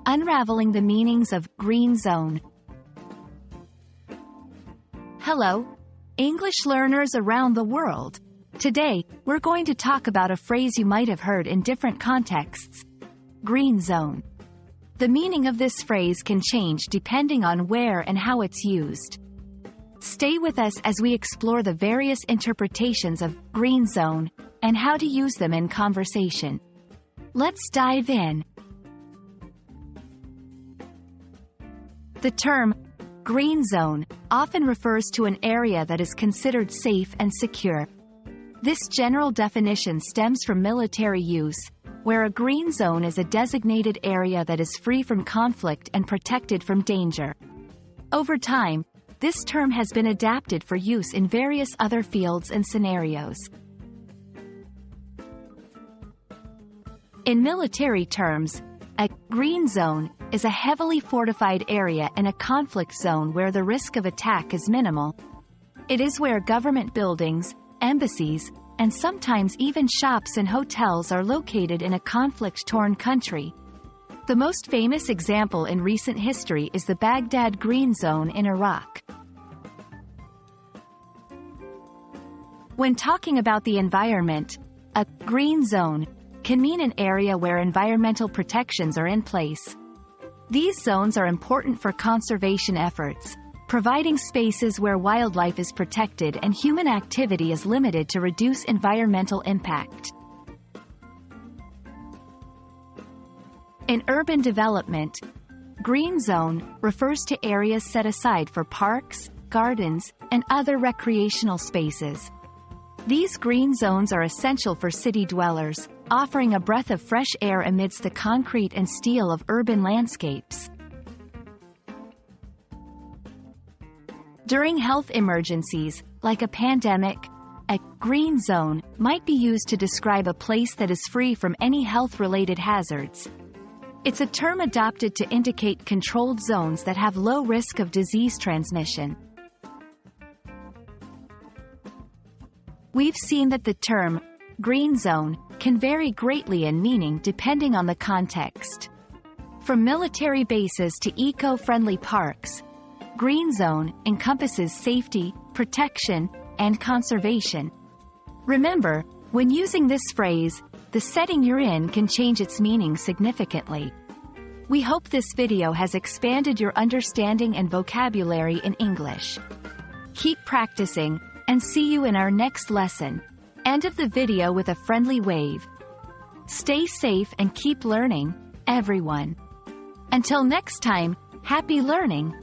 Unraveling the meanings of green zone. Hello, English learners around the world. Today, we're going to talk about a phrase you might have heard in different contexts. Green zone. The meaning of this phrase can change depending on where and how it's used. Stay with us as we explore the various interpretations of green zone and how to use them in conversation. Let's dive in. The term green zone often refers to an area that is considered safe and secure. This general definition stems from military use, where a green zone is a designated area that is free from conflict and protected from danger. Over time, this term has been adapted for use in various other fields and scenarios. In military terms, a green zone is a heavily fortified area in a conflict zone where the risk of attack is minimal. It is where government buildings, embassies, and sometimes even shops and hotels are located in a conflict-torn country. The most famous example in recent history is the Baghdad Green Zone in Iraq. When talking about the environment, a green zone can mean an area where environmental protections are in place. These zones are important for conservation efforts, providing spaces where wildlife is protected and human activity is limited to reduce environmental impact. In urban development, green zone refers to areas set aside for parks, gardens, and other recreational spaces. These green zones are essential for city dwellers, offering a breath of fresh air amidst the concrete and steel of urban landscapes. During health emergencies, like a pandemic, a green zone might be used to describe a place that is free from any health-related hazards. It's a term adopted to indicate controlled zones that have low risk of disease transmission. We've seen that the term green zone can vary greatly in meaning depending on the context. From military bases to eco-friendly parks, green zone encompasses safety, protection, and conservation. Remember, when using this phrase, the setting you're in can change its meaning significantly. We hope this video has expanded your understanding and vocabulary in English. Keep practicing, and see you in our next lesson. End of the video with a friendly wave. Stay safe and keep learning, everyone. Until next time, happy learning!